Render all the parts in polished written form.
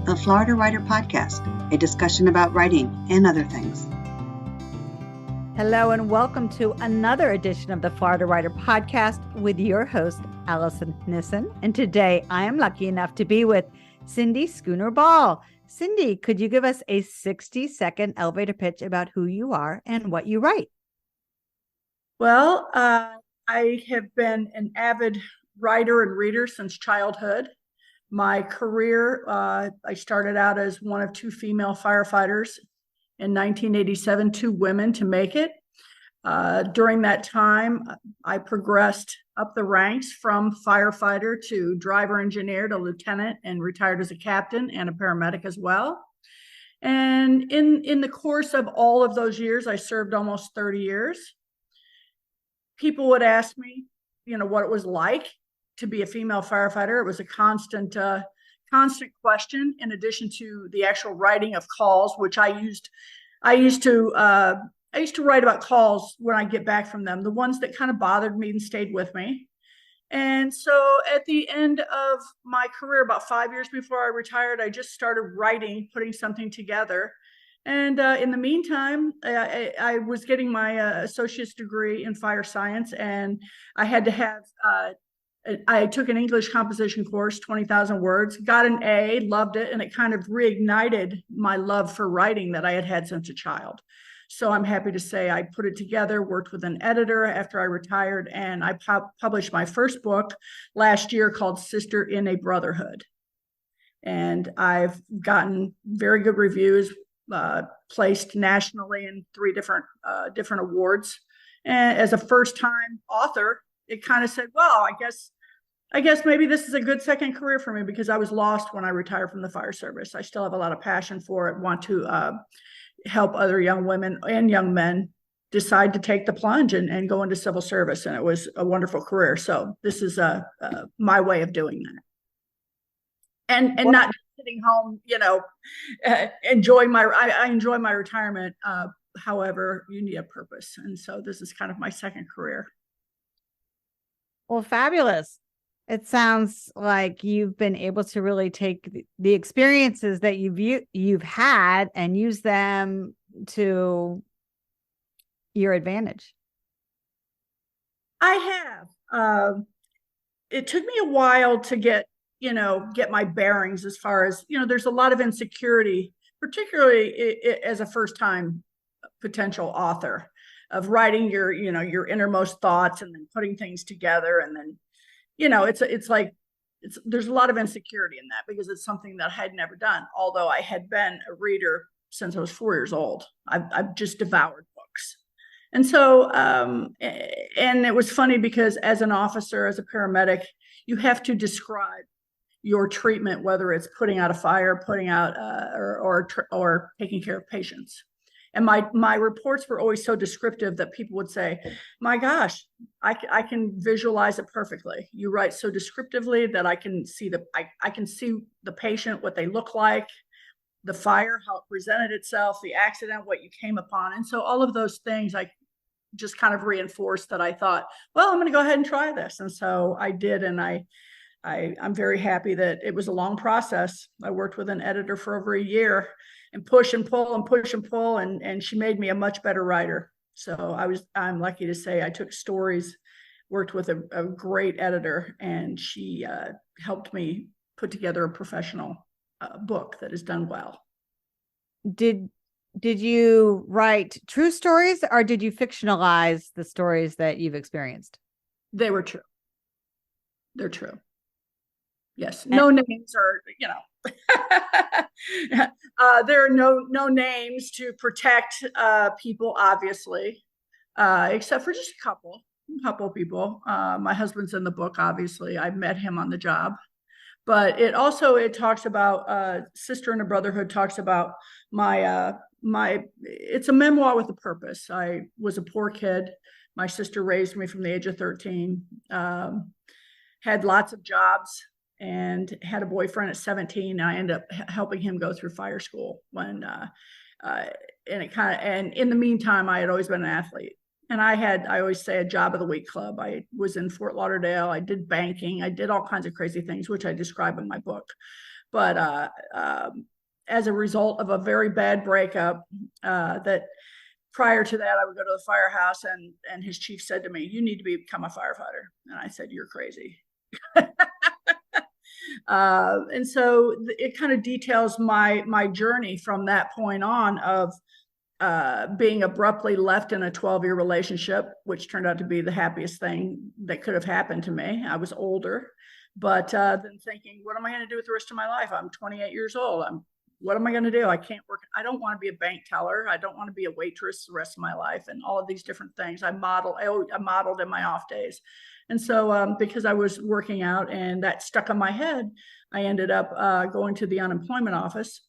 a Florida Writer podcast, a discussion about writing and other things. Hello and welcome to another edition of the Florida Writer podcast with your host, Alison Nissen. And today I am lucky enough to be with Cindie Schooner-Ball. Cindie, could you give us a 60-second elevator pitch about who you are and what you write? Well, I have been an avid writer and reader since childhood. My career, I started out as one of two female firefighters in 1987, two women to make it. During that time, I progressed up the ranks from firefighter to driver engineer to lieutenant and retired as a captain and a paramedic as well. And in the course of all of those years, I served almost 30 years. People would ask me, what it was like to be a female firefighter. It was a constant question, in addition to the actual writing of calls, which I used to write about calls when I get back from them, the ones that kind of bothered me and stayed with me. And so at the end of my career, about 5 years before I retired, I just started writing, putting something together. And in the meantime, I was getting my associate's degree in fire science, and I had to have, I took an English composition course, 20,000 words, got an A, loved it, and it kind of reignited my love for writing that I had had since a child. So I'm happy to say I put it together, worked with an editor after I retired, and I published my first book last year called Sister in a Brotherhood. And I've gotten very good reviews, placed nationally in three different awards. And as a first-time author, it kind of said, well, I guess maybe this is a good second career for me, because I was lost when I retired from the fire service. I still have a lot of passion for it, want to help other young women and young men decide to take the plunge and go into civil service. And it was a wonderful career. So this is my way of doing that. And not sitting home, enjoying I enjoy my retirement. However, you need a purpose. And so this is kind of my second career. Well, fabulous. It sounds like you've been able to really take the experiences that you've had and use them to your advantage. I have. It took me a while to get my bearings, as far as, there's a lot of insecurity, particularly as a first-time potential author, of writing your innermost thoughts and then putting things together. And then, there's a lot of insecurity in that, because it's something that I had never done. Although I had been a reader since I was 4 years old. I've just devoured books. And so, and it was funny, because as an officer, as a paramedic, you have to describe your treatment, whether it's putting out a fire, putting out, or taking care of patients. And my reports were always so descriptive that people would say, my gosh, I can visualize it perfectly. You write so descriptively that I can see I can see the patient, what they look like, the fire, how it presented itself, the accident, what you came upon. And so all of those things, I just kind of reinforced that I thought, well, I'm going to go ahead and try this. And so I did. And I'm very happy that it was a long process. I worked with an editor for over a year, and push and pull and push and pull. And she made me a much better writer. So I'm lucky to say I took stories, worked with a great editor, and she helped me put together a professional book that is done well. Did you write true stories, or did you fictionalize the stories that you've experienced? They were true. They're true. Yes. No names are, there are no names to protect people, obviously, except for just a couple people. My husband's in the book, obviously. I met him on the job. But it talks about Sister in a Brotherhood, talks about it's a memoir with a purpose. I was a poor kid. My sister raised me from the age of 13, had lots of jobs, and had a boyfriend at 17. And I ended up helping him go through fire school and in the meantime, I had always been an athlete. And I always say, a job of the week club. I was in Fort Lauderdale. I did banking. I did all kinds of crazy things, which I describe in my book. But as a result of a very bad breakup, that prior to that, I would go to the firehouse, and his chief said to me, "You need to become a firefighter." And I said, "You're crazy." And so it kind of details my journey from that point on of being abruptly left in a 12-year relationship, which turned out to be the happiest thing that could have happened to me. I was older, but then thinking, what am I going to do with the rest of my life? I'm 28 years old. What am I going to do? I can't work. I don't want to be a bank teller. I don't want to be a waitress the rest of my life, and all of these different things. I modeled in my off days. And so because I was working out and that stuck in my head, I ended up going to the unemployment office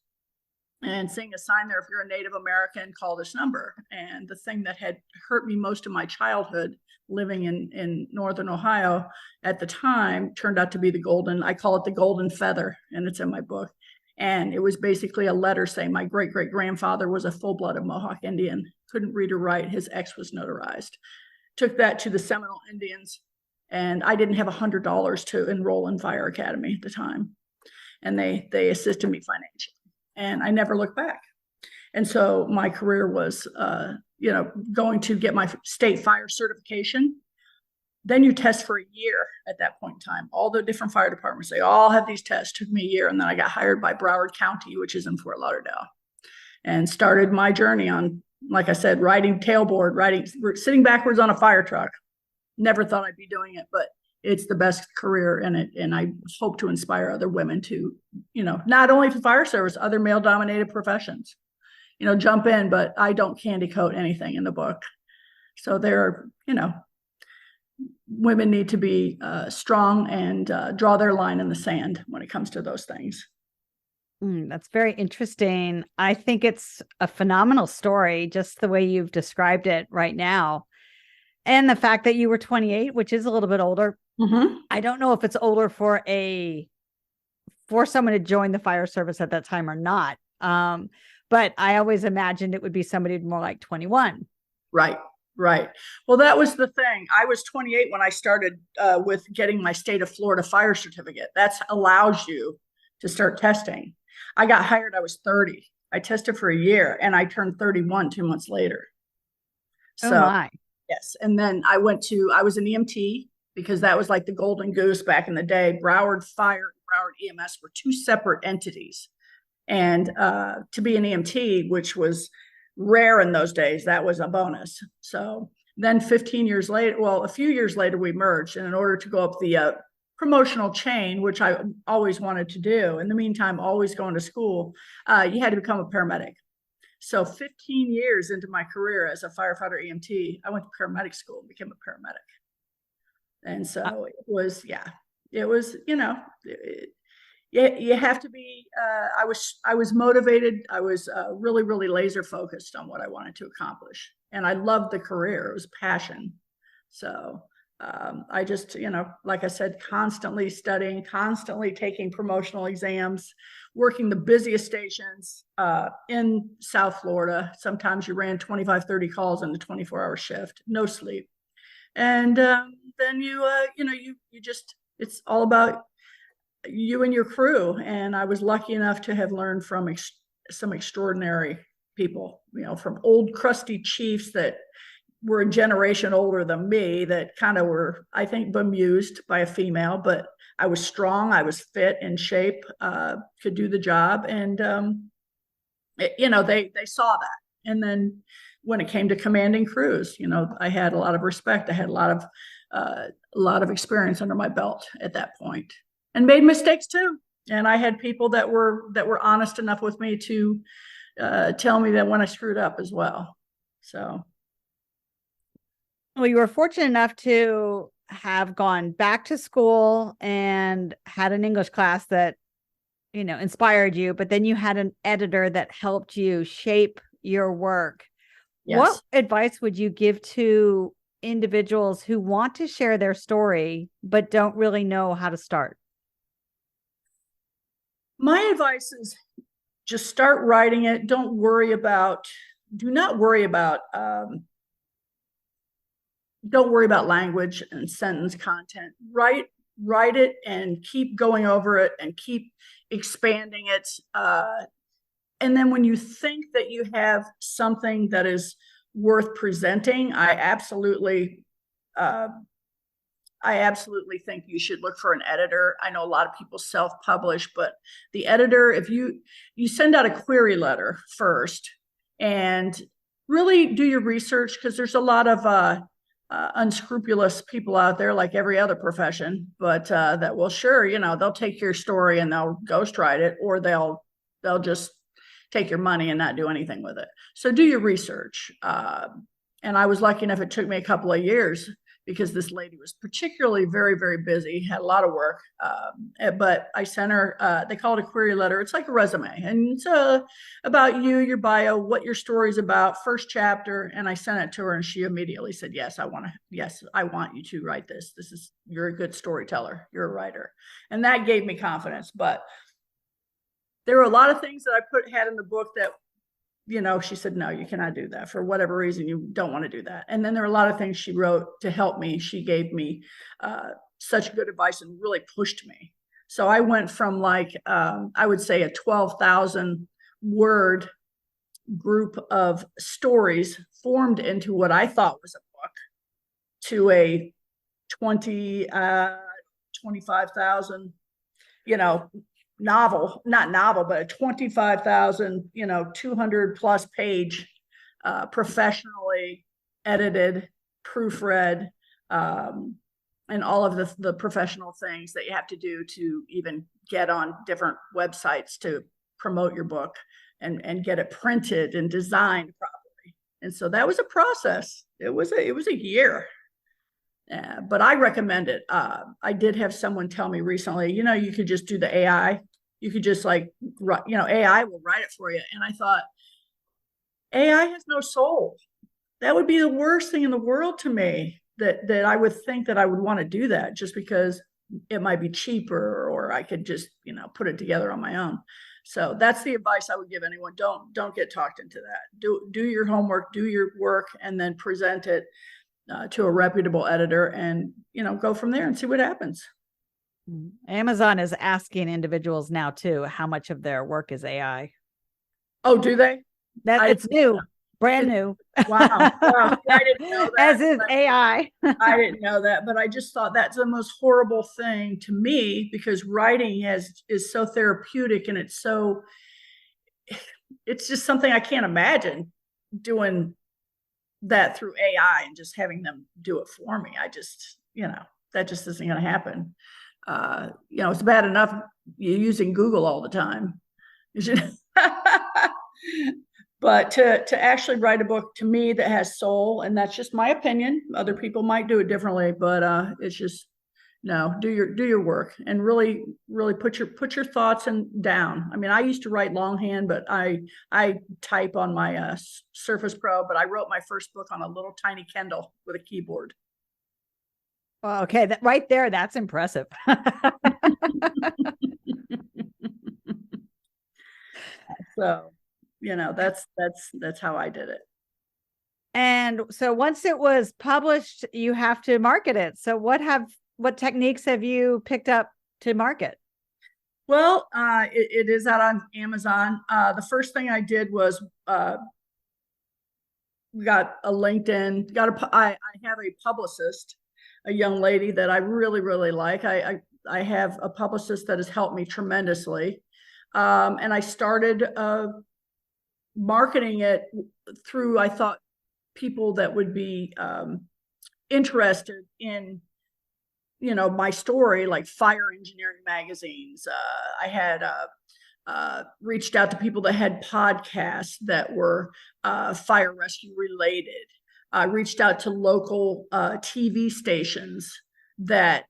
and seeing a sign there, "If you're a Native American, call this number." And the thing that had hurt me most of my childhood, living in Northern Ohio at the time, turned out to be I call it the golden feather, and it's in my book. And it was basically a letter saying my great-great-grandfather was a full-blooded Mohawk Indian, couldn't read or write. His ex was notarized. Took that to the Seminole Indians, and I didn't have $100 to enroll in Fire Academy at the time. And they assisted me financially. And I never looked back. And so my career was, going to get my state fire certification. Then you test for a year at that point in time. All the different fire departments, they all have these tests. Took me a year. And then I got hired by Broward County, which is in Fort Lauderdale, and started my journey on, like I said, riding tailboard, sitting backwards on a fire truck. Never thought I'd be doing it, but it's the best career in it. And I hope to inspire other women to, not only for fire service, other male dominated professions, jump in, but I don't candy coat anything in the book. So there are, women need to be strong and draw their line in the sand when it comes to those things. That's very interesting. I think it's a phenomenal story, just the way you've described it right now. And the fact that you were 28, which is a little bit older. Mm-hmm. I don't know if it's older for someone to join the fire service at that time or not. But I always imagined it would be somebody more like 21. Right. Well, that was the thing. I was 28 when I started with getting my state of Florida fire certificate. That allows you to start testing. I got hired, I was 30. I tested for a year, and I turned 31 2 months later. So, oh my. Yes. And then I was an EMT, because that was like the golden goose back in the day. Broward Fire and Broward EMS were two separate entities. And to be an EMT, which was rare in those days, that was a bonus. So then a few years later, we merged. And in order to go up the promotional chain, which I always wanted to do, in the meantime, always going to school, you had to become a paramedic. So 15 years into my career as a firefighter EMT, I went to paramedic school and became a paramedic. And so it was, you have to be, I was motivated. I was really, really laser focused on what I wanted to accomplish. And I loved the career. It was passion. So I just, like I said, constantly studying, constantly taking promotional exams, working the busiest stations in South Florida. Sometimes you ran 25, 30 calls in a 24-hour shift, no sleep. And then you just, it's all about you and your crew. And I was lucky enough to have learned from some extraordinary people, from old crusty chiefs that were a generation older than me, that kind of were, I think, bemused by a female, but I was strong, I was fit, in shape, could do the job. And, they saw that. And then when it came to commanding crews, I had a lot of respect. I had a lot of experience under my belt at that point, and made mistakes too. And I had people that were honest enough with me to tell me that when I screwed up as well. So. Well, you were fortunate enough to have gone back to school and had an English class that, inspired you, but then you had an editor that helped you shape your work. Yes. What advice would you give to individuals who want to share their story, but don't really know how to start? My advice is just start writing it. Do not worry about language and sentence content. Write it and keep going over it and keep expanding it. And then when you think that you have something that is worth presenting, I absolutely think you should look for an editor. I know a lot of people self-publish, but the editor, if you send out a query letter first and really do your research, because there's a lot of unscrupulous people out there, like every other profession, but that will they'll take your story and they'll ghostwrite it, or they'll just take your money and not do anything with it. So do your research. And I was lucky enough, it took me a couple of years because this lady was particularly very, very busy, had a lot of work. But I sent her, they call it a query letter. It's like a resume. And it's about you, your bio, what your story's about, first chapter. And I sent it to her and she immediately said, yes, I want you to write this. You're a good storyteller. You're a writer. And that gave me confidence. But there were a lot of things that I had in the book that, she said, no, you cannot do that. For whatever reason, you don't want to do that. And then there are a lot of things she wrote to help me. She gave me such good advice and really pushed me. So I went from I would say a 12,000 word group of stories formed into what I thought was a book to a 25,000, not novel, but a 25,000, 200 plus page, professionally edited, proofread, and all of the professional things that you have to do to even get on different websites to promote your book and get it printed and designed properly. And so that was a process. It was a year. But I recommend it. I did have someone tell me recently, you could just do the AI. You could just AI will write it for you. And I thought, AI has no soul. That would be the worst thing in the world to me, that I would think that I would want to do that just because it might be cheaper, or I could just, put it together on my own. So that's the advice I would give anyone. Don't get talked into that. Do your homework, do your work, and then present it to a reputable editor, and go from there and see what happens. Amazon is asking individuals now too how much of their work is AI. Oh, do they? It's new, brand new. Wow. I didn't know that. As is AI. I didn't know that, but I just thought that's the most horrible thing to me, because writing is so therapeutic, and it's just something I can't imagine doing that through AI and just having them do it for me. I just, that just isn't going to happen. It's bad enough you're using Google all the time. But to actually write a book, to me, that has soul, and that's just my opinion. Other people might do it differently, but it's just, no, do your work and really, really put your thoughts down. I mean, I used to write longhand, but I type on my Surface Pro, but I wrote my first book on a little tiny Kindle with a keyboard. Well, okay, that right there, that's impressive. So, that's how I did it. And so once it was published, you have to market it. So what techniques have you picked up to market? Well, it is out on Amazon. The first thing I did was we got a LinkedIn. I have a publicist, a young lady that I really, really like. I have a publicist that has helped me tremendously, and I started marketing it through, I thought, people that would be interested in my story, like fire engineering magazines. I had reached out to people that had podcasts that were fire rescue related. I reached out to local TV stations that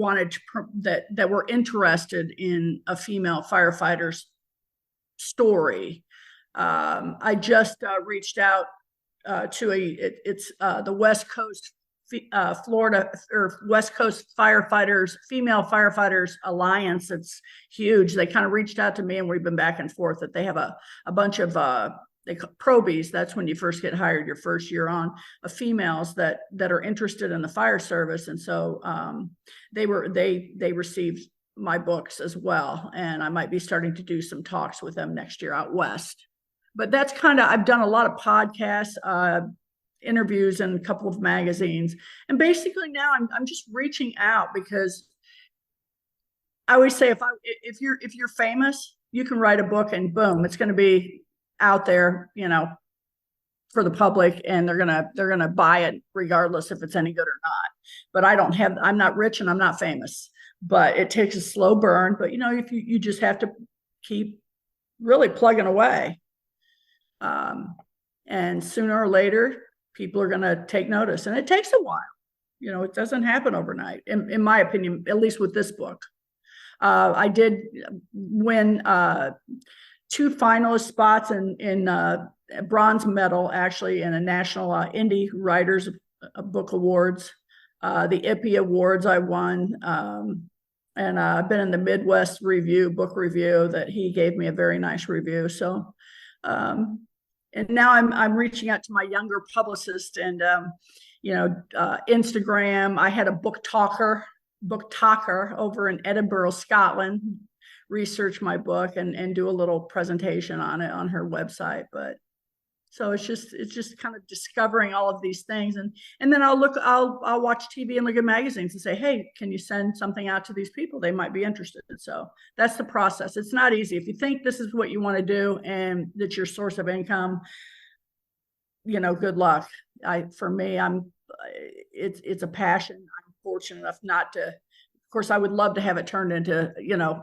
that were interested in a female firefighter's story. I just reached out to the West Coast Florida, or West Coast Firefighters, Female Firefighters Alliance. It's huge. They kind of reached out to me, and we've been back and forth. That they have a bunch of they call probies. That's when you first get hired, your first year on, of females that are interested in the fire service. And so they received my books as well. And I might be starting to do some talks with them next year out west. But that's I've done a lot of podcasts, interviews in a couple of magazines. And basically now I'm just reaching out because I always say if you're famous, you can write a book and boom, it's going to be out there, for the public, and they're gonna buy it regardless if it's any good or not. But I'm not rich and I'm not famous, but it takes a slow burn. But if you just have to keep really plugging away, and sooner or later people are gonna take notice, and it takes a while. It doesn't happen overnight, in my opinion, at least with this book. I did win 2 finalist spots in bronze medal, actually, in a national indie writers book awards. The IPPY awards I won, and I've been in the Midwest book review that he gave me a very nice review. So, and now I'm reaching out to my younger publicist and Instagram. I had a book talker over in Edinburgh, Scotland, research my book and do a little presentation on it on her website. But so it's just kind of discovering all of these things, and then I'll watch TV and look at magazines and say, hey, can you send something out to these people? They might be interested. So that's the process. It's not easy. If you think this is what you want to do and that's your source of income, good luck. For me, it's a passion. I'm fortunate enough not to. Of course, I would love to have it turned into,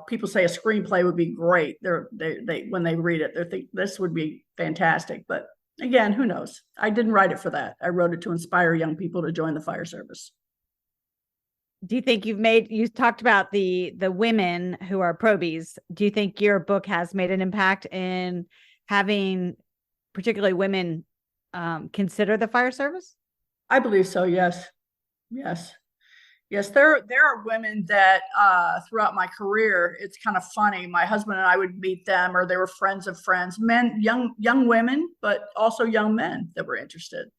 people say a screenplay would be great. They when they read it, they think this would be fantastic. But again, who knows? I didn't write it for that. I wrote it to inspire young people to join the fire service. Do you think you talked about the women who are probies. Do you think your book has made an impact in having particularly women consider the fire service? I believe so. Yes. Yes, there are women that throughout my career, it's kind of funny. My husband and I would meet them, or they were friends of friends, men, young women, but also young men that were interested.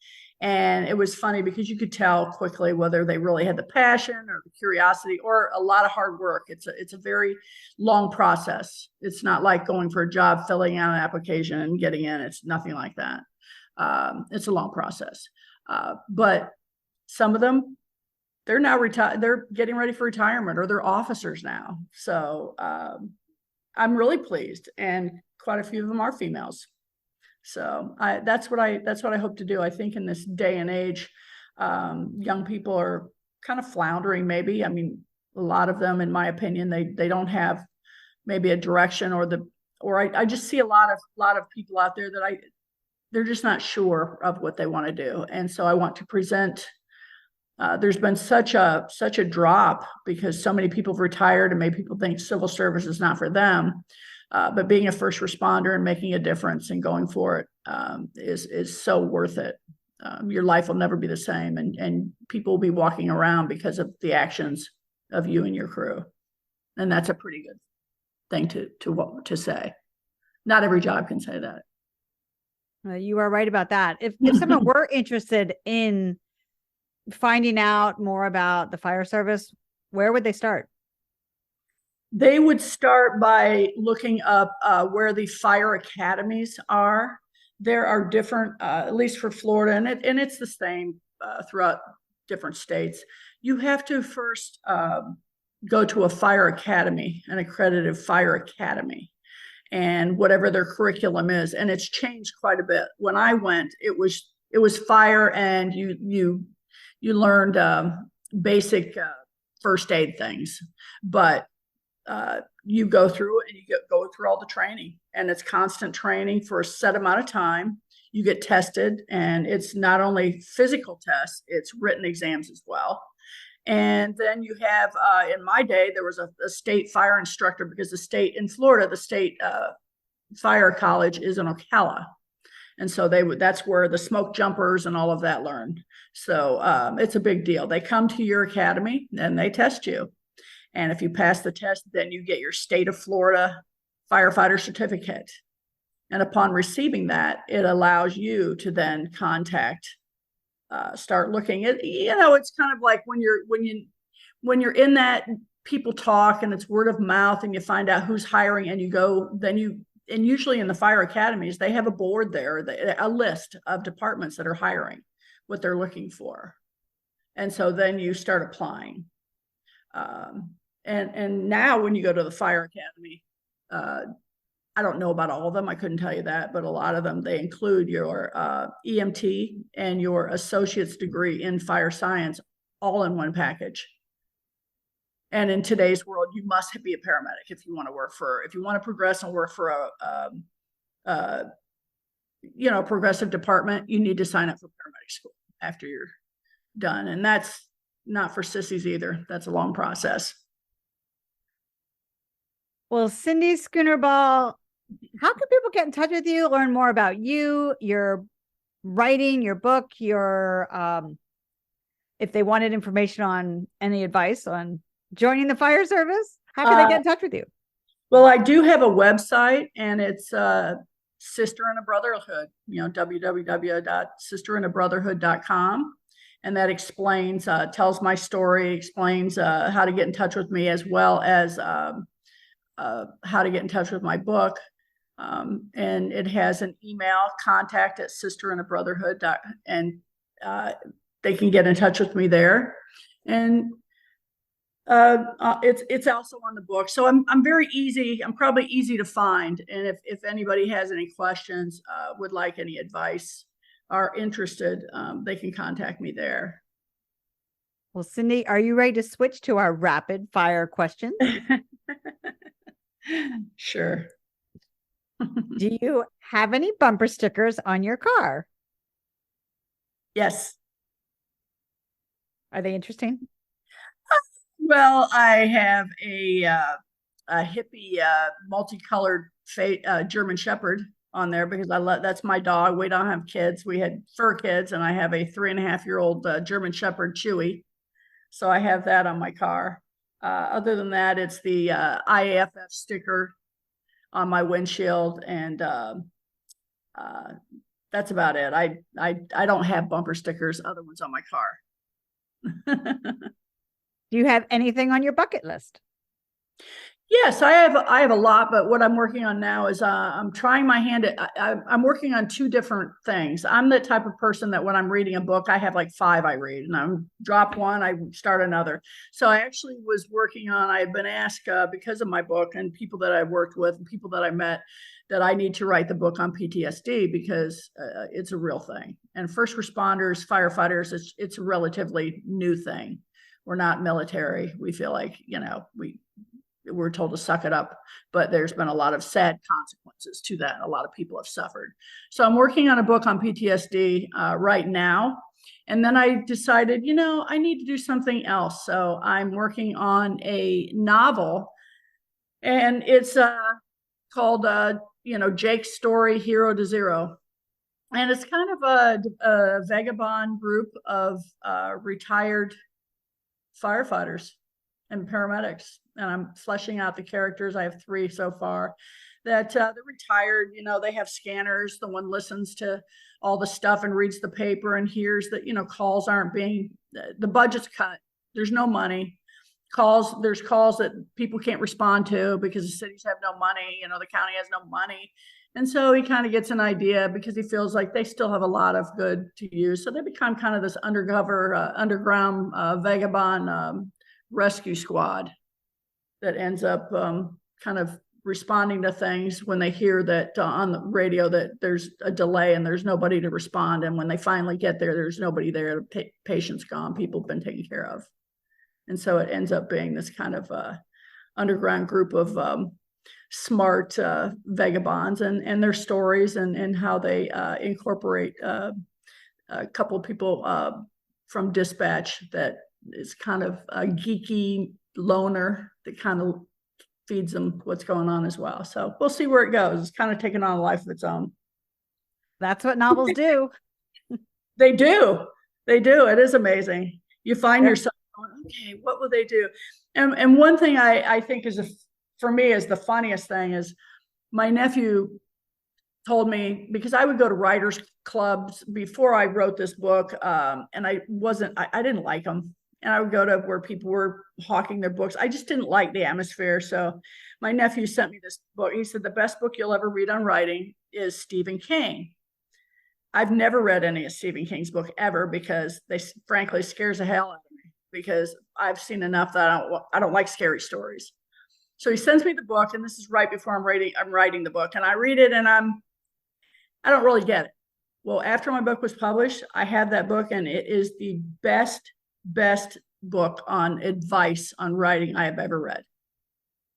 And it was funny because you could tell quickly whether they really had the passion or the curiosity or a lot of hard work. It's a very long process. It's not like going for a job, filling out an application and getting in. It's nothing like that. It's a long process. But some of them, they're now retired. They're getting ready for retirement, or they're officers now. So I'm really pleased, and quite a few of them are females. So that's what I hope to do. I think in this day and age, young people are kind of floundering. Maybe, I mean, a lot of them, in my opinion, they don't have maybe a direction, or I just see a lot of people out there that they're just not sure of what they want to do, and so I want to present. There's been such a drop because so many people have retired, and maybe people think civil service is not for them. But being a first responder and making a difference and going for it is so worth it. Your life will never be the same, and people will be walking around because of the actions of you and your crew, and that's a pretty good thing to say. Not every job can say that. You are right about that. If someone were interested in finding out more about the fire service, where would they start? They would start by looking up where the fire academies are. There are different, at least for Florida, and it's the same throughout different states. You have to first go to a fire academy, an accredited fire academy, and whatever their curriculum is. And it's changed quite a bit. When I went, it was fire, and you learned basic first aid things, but you go through it and you go through all the training, and it's constant training for a set amount of time. You get tested, and it's not only physical tests, it's written exams as well. And then you have, in my day, there was a state fire instructor, because the state in Florida, the state fire college is in Ocala. And so that's where the smoke jumpers and all of that learned. So it's a big deal. They come to your academy and they test you. And if you pass the test, then you get your state of Florida firefighter certificate. And upon receiving that, it allows you to then start looking at, it's kind of like when you're in that people talk and it's word of mouth and you find out who's hiring and and usually in the fire academies, they have a board there, a list of departments that are hiring, what they're looking for. And so then you start applying. And now when you go to the fire academy, I don't know about all of them. I couldn't tell you that, but a lot of them, they include your EMT and your associate's degree in fire science all in one package. And in today's world, you must be a paramedic if you want to progress and work for a progressive department. You need to sign up for paramedic school after you're done. And that's not for sissies either. That's a long process. Well, Cindie Schooner-Ball, how can people get in touch with you, learn more about you, your writing, your book, if they wanted information on any advice on joining the fire service? How can they get in touch with you? Well, I do have a website, and it's Sister in a Brotherhood, www.sisterindabrotherhood.com. And that explains, tells my story, explains how to get in touch with me, as well as how to get in touch with my book. And it has an email, contact at sisterindabrotherhood. And they can get in touch with me there. And it's also on the book. So I'm very easy. I'm probably easy to find. And if anybody has any questions, would like any advice, are interested, they can contact me there. Well, Cindie, are you ready to switch to our rapid fire questions? Sure. Do you have any bumper stickers on your car? Yes. Are they interesting? Well, I have a hippie multicolored German Shepherd on there because that's my dog. We don't have kids. We had fur kids, and I have a 3.5-year-old German Shepherd Chewy. So I have that on my car. Other than that, it's the IAFF sticker on my windshield, and that's about it. I don't have bumper stickers, other ones on my car. Do you have anything on your bucket list? Yes, I have a lot, but what I'm working on now is I'm trying my hand at, I'm working on 2 different things. I'm the type of person that when I'm reading a book, I have like 5 I read, and I drop one, I start another. So I actually was working on, I had been asked because of my book and people that I worked with and people that I met, that I need to write the book on PTSD because it's a real thing. And first responders, firefighters, it's a relatively new thing. We're not military. We feel like, we're told to suck it up, but there's been a lot of sad consequences to that. A lot of people have suffered. So I'm working on a book on PTSD right now. And then I decided, I need to do something else. So I'm working on a novel, and it's called, Jake's Story, Hero to Zero. And it's kind of a vagabond group of retired firefighters and paramedics, and I'm fleshing out the characters. I have 3 so far that they're retired. They have scanners. The one listens to all the stuff and reads the paper and hears that calls aren't being, the budget's cut, there's no money. There's calls that people can't respond to because the cities have no money, the county has no money. And so he kind of gets an idea because he feels like they still have a lot of good to use. So they become kind of this underground vagabond rescue squad that ends up kind of responding to things when they hear that on the radio that there's a delay and there's nobody to respond. And when they finally get there, there's nobody there. Patients gone, people have been taken care of. And so it ends up being this kind of underground group of smart vagabonds and their stories and how they incorporate a couple of people from dispatch that is kind of a geeky loner that kind of feeds them what's going on as well. So we'll see where it goes. It's kind of taking on a life of its own. That's what novels do. They do. It is amazing. You find yourself going, okay, what will they do? And one thing I think for me is the funniest thing is my nephew told me, because I would go to writers clubs before I wrote this book, and I didn't like them. and I would go to where people were hawking their books. I just didn't like the atmosphere. So my nephew sent me this book. He said, the best book you'll ever read on writing is Stephen King. I've never read any of Stephen King's book ever because they frankly scares the hell out of me because I've seen enough that I don't like scary stories. So he sends me the book, and this is right before I'm writing the book, and I read it, and I don't really get it. Well, after my book was published, I have that book, and it is the best book on advice on writing I have ever read.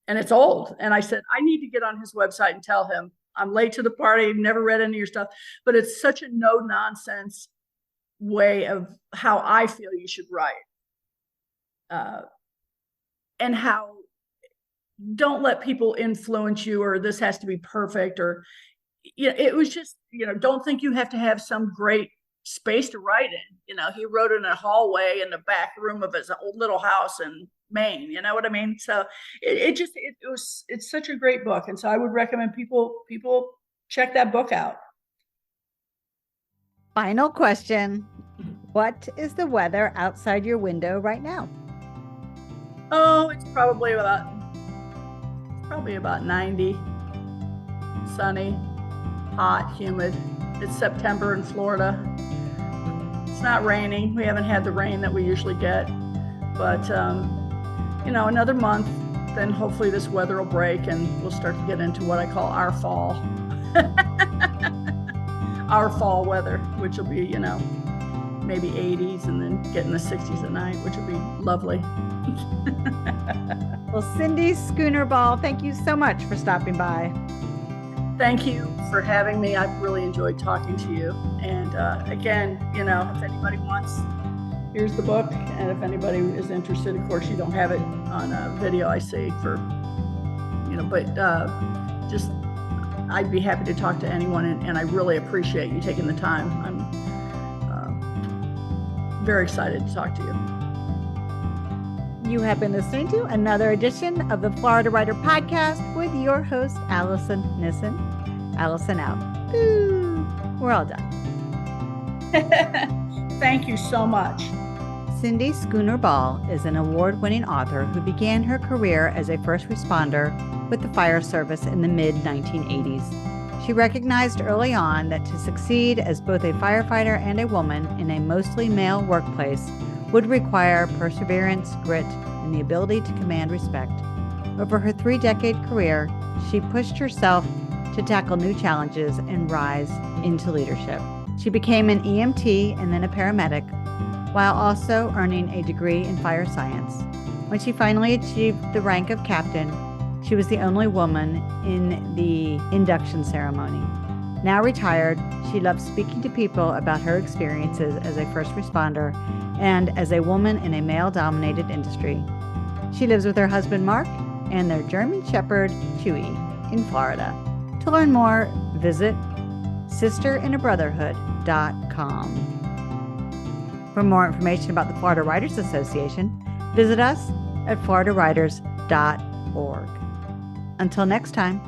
And it's old. And I said, I need to get on his website and tell him I'm late to the party. I've never read any of your stuff, but it's such a no nonsense way of how I feel you should write. And how don't let people influence you, or this has to be perfect, or, it was just, don't think you have to have some great space to write in. He wrote in a hallway in the back room of his old little house in Maine. You know what I mean? So it's such a great book. And so I would recommend people check that book out. Final question. What is the weather outside your window right now? Oh, it's probably about 90, sunny, hot, humid. It's September in Florida. It's not raining. We haven't had the rain that we usually get, but another month, then hopefully this weather will break and we'll start to get into what I call our fall. Our fall weather, which will be, maybe 80s and then get in the 60s at night, which will be lovely. Well, Cindie Schooner-Ball, thank you so much for stopping by. Thank you for having me. I've really enjoyed talking to you. And again, if anybody wants, here's the book. And if anybody is interested, of course, you don't have it on a video, I say, but just I'd be happy to talk to anyone. And I really appreciate you taking the time. I'm very excited to talk to you. You have been listening to another edition of the Florida Writer Podcast with your host, Alison Nissen. Alison out. Ooh, we're all done. Thank you so much. Cindie Schooner-Ball is an award-winning author who began her career as a first responder with the fire service in the mid-1980s. She recognized early on that to succeed as both a firefighter and a woman in a mostly male workplace would require perseverance, grit, and the ability to command respect. Over her 3-decade career, she pushed herself to tackle new challenges and rise into leadership. She became an EMT and then a paramedic, while also earning a degree in fire science. When she finally achieved the rank of captain, she was the only woman in the induction ceremony. Now retired, she loves speaking to people about her experiences as a first responder and as a woman in a male-dominated industry. She lives with her husband, Mark, and their German Shepherd, Chewy, in Florida. To learn more, visit sisterinnabrotherhood.com. For more information about the Florida Writers Association, visit us at floridawriters.org. Until next time.